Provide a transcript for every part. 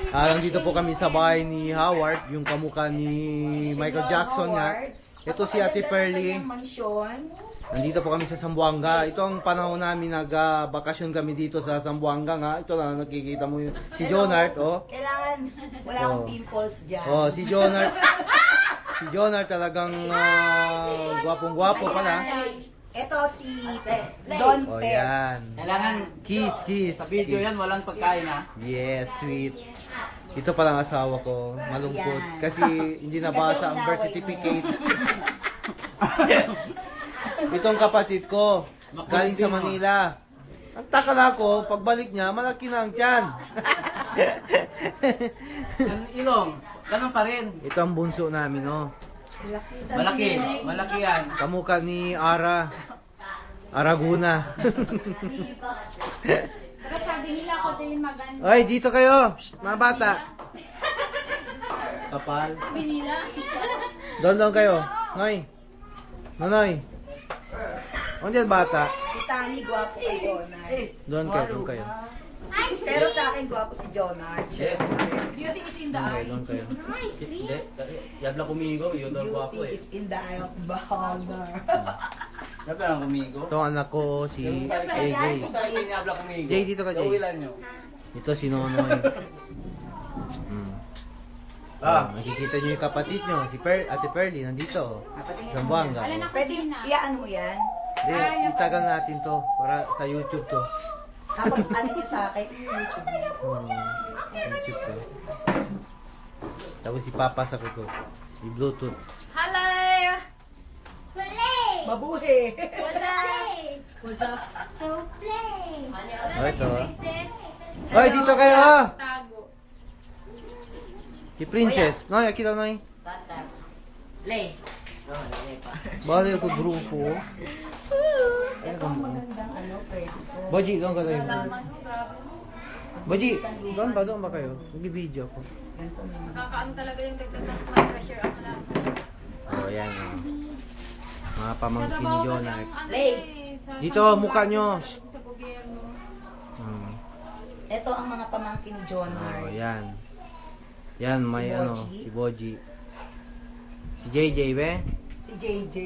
Nandito po kami sa bahay ni Howard, yung kamukha ni Michael Jackson nga. Ito si Ate Pearly. Nandito po kami sa Zamboanga. Ito ang panahon namin nag-bakasyon kami dito sa Zamboanga nga. Ito na nakikita mo yun. Si Jonard, oh. Kailangan wala akong pimples dyan. Oh, si Jonard. Si Jonard talagang gwapong-gwapo pala. Ito si Don Oh, Peps. yan. Kailangan Kiss. sa video yan, walang pagkain ha. Yes, sweet. Ito palang asawa ko. Malungkot. Yan. Kasi hindi nabasa ang birth certificate. Itong kapatid ko. Galing sa Manila. Nagtaka na ako, pagbalik niya, malaki na ang tiyan. Ang ilong, ganun pa rin. Ito ang bunso namin, oh. Malaki yan. Kamukha ni Araguna. Pero sabi nila ako din maganda. Ay, dito kayo, mga bata. Kapal. Sabi nila. Doon kayo. Noy. Nonoy. Ondiyan bata. Si Tani, gwapo kay Jonard. Doon kayo. Pero sa akin, gwapo si Jonard. Beauty is in the Okay, eye. doon kayo. Hindi, yabla kumigo, yun daw guwapo Beauty eh. is in the eye of beholder. Yabla lang kumigo. Ito ang anak ko, si AJ. Sa akin yabla kumigo. Jay, dito ka, Jay. Gawilan nyo. Ito si Nonoy. Nakikita niyo yung kapatid niyo, si Ate Pearly, nandito. Sa Zamboanga. Alin ako Pwede, sina? iyaan mo yan. Hindi, itagal natin to para sa YouTube to. Tapos ano niyo sa akin, yung YouTube niya. YouTube to. Tapos si Papa sa ko to. Si Bluetooth. Hello! Mabuhi! What's up? What's up? So play. Oh, ito. Princess. Hoy, dito kayo! Tago. Si Princess. Noy, akita Noy. Lay. Bali ko grupo. Ito ang magandang presko. Baji, doon ka tayo. Laman ko, grabe. Baji, doon ba kayo? Nag-video ko. Ganito naman. Nakakaano talaga yung dagdag ng my pressure ang laman. Oh, yan. Mga pamangkin ni Trabaho kasi Jonard. ang ano Lay. Dito, mukha nyo. Sa gobyerno. Ito ang mga pamangkin ni Jonard. Oh, yan. Yan, may Si ano, Boji. si Boji. Si JJ, be? Si JJ.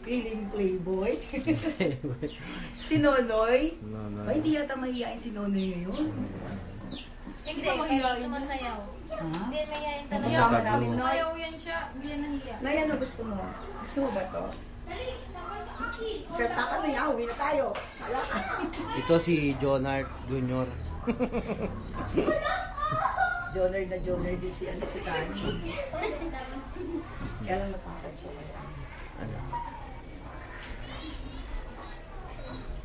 Feeling playboy. Si Nonoy. No. Ay, hindi yata mahihain si Nonoy ngayon. Hindi, kaya sumasayaw. Ha? Hindi, mayayain talaga. Kasama Sabi namin, mo. Noy. Ayaw yan siya. Hindi yan nahiya. Nay, ano gusto mo? Gusto mo ba to? Set up na yan, uwi na tayo. Wala ka. Ito si Jonard Jr. Jonard na Jonard din si Tani. Kaya lang matangkad siya. Ano?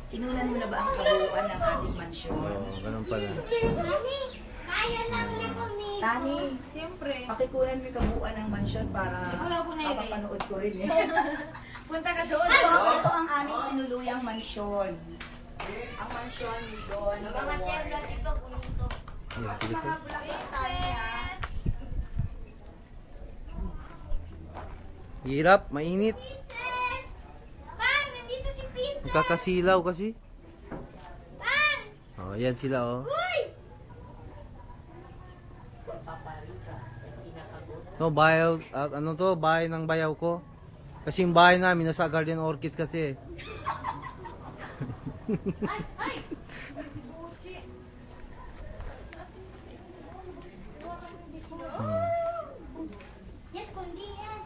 Kinunan mo na ba ang kabuuan ng ating mansyon? Oh, ganun pala. Mami, kaya namin kami. Tani, Siyempre. pakikunan mo yung kabuuan ng mansyon para Wala po na yun eh. mapapanood ko rin eh. Punta ka doon. Ito ang aming tinuluyang mansyon. Ang mansyon ni Don. Mga siyemblat ito, bonito. Yan, sige po. Hirap, mainit. Princess! Pan, nandito si Princess! Magkakasilaw kasi. Pan! Oh, yan sila oh. Uy! No, bayaw, ano to, bahay ng bayaw ko. Kasi yung bahay namin nasa Garden Orchids kasi. Ay! Si Gucci. Yes, kundi yan.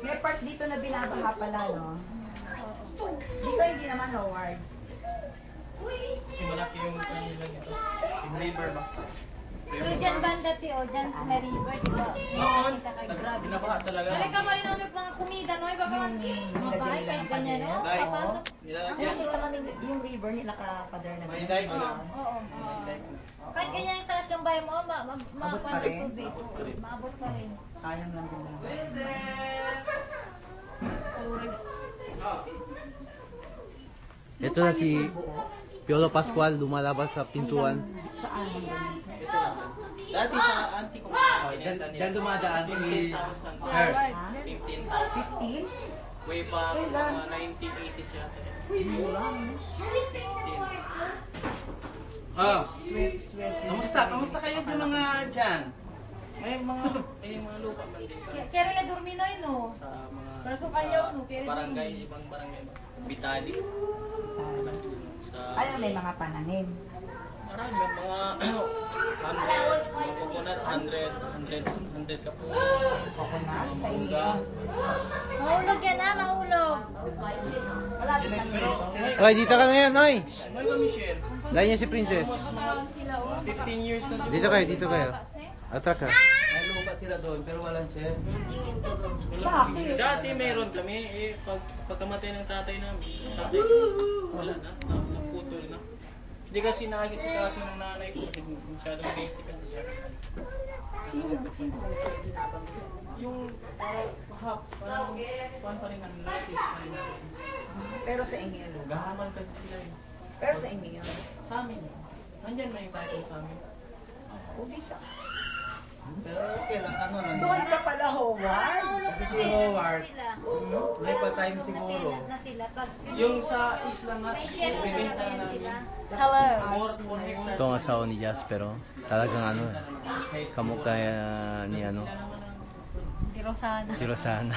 May part dito na binabaha pala, no? Dito hindi naman, Howard. Kasi malaki yung kanila nito. Yung river ba? Pero dyan banda, Tio, dyan sa may river, di ba? Noon, Grabe. binabaha talaga. Balik ka mali ng mga kumida, no? Baka man. Mga bahay, kahit ganyan, no? Dahil, Papasok. Ay, nilalagyan. nakita namin yung river nila nakapader na May ganun. dive na. Oo. Kahit ganyan yung taas yung bahay mo, Abot pa rin? tubig. Maabot pa rin. Sayang lang din naman. Ito na si Piolo Pascual lumalabas sa pintuan. Saan ang ganito? Dati sa auntie ko. Diyan dumadaan si 15,000. Her. 15,000. 15? Way back Kailan? mga 1980s yata. Mura, no? Nalipay sa kwarto. Swerte. Kamusta kayo dyan mga dyan? May mga lupa man din. Kaya rin na dormi na yun, no? Sa mga Pero so kayo, no? Pero barangay, ibang barangay. Bitali. Sa Ay, may mga pananim. marami mga 100, mga coconut, 100 ka po. Coconut sa inyo. Mangga. Mahulog yan ah, mahulog. Malapit lang yun. Oy, dito ka na yan, oy. May kami share. Lain niya si Princess. Sumawang sila, oh. 15 years na Dito kayo, dito kayo. Atrak ka. May lupa sila doon pero walang share. Bakit? Dati mayroon kami, pagkamatay ng tatay namin, wala na, naputol na. Hindi kasi nakikisikaso ng nanay ko, masyadong basic kasi siya. Sino ba ito binabang ko? Yung parang pa rin ang latest pa rin natin. Pero sa inyo yun. Gahaman kasi sila eh. Pero sa inyo yun. Sa amin, nandyan na yung title sa amin. Hindi sa... Pero okay lang, ano lang. Doon ka pala, Howard. Kasi si Howard, Sila. lipa time siguro. Tenant na sila. Pag Yung sa isla nga, may share na ibibenta talaga yan namin. sila. Hello. More hectares. Ito ang asawa ni Jasper, oh. Talagang ano, kamukha ni ano, Pero sana. si Rosana.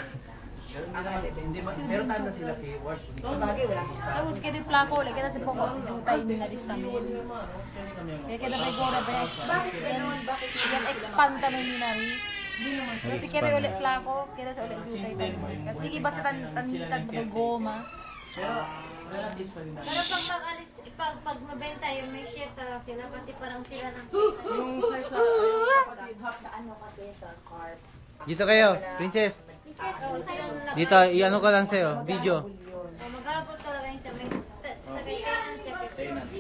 Meron tanda sila kay Ward. Sa bagay, wala si Star. Tapos kaya di plako, like kita sa poko, dutay nila dis namin. Kaya kita may gora breast. Bakit ganun? Bakit hindi Yan sila expand kami ni Naris. Pero si kaya ulit plako, kaya sa ulit dutay tayo. Sige, basta tanitag mo goma. Pero relatives pa rin namin. Pero pag mag-alis, pag mabenta yung may share talaga sila kasi parang sila ng Yung size sa sa ano kasi, sa carp. Dito kayo, Princess. Dito, i-ano ko lang sa'yo, video. Magkakapot talaga yung siya. May tagay kayo ng siya. tenant.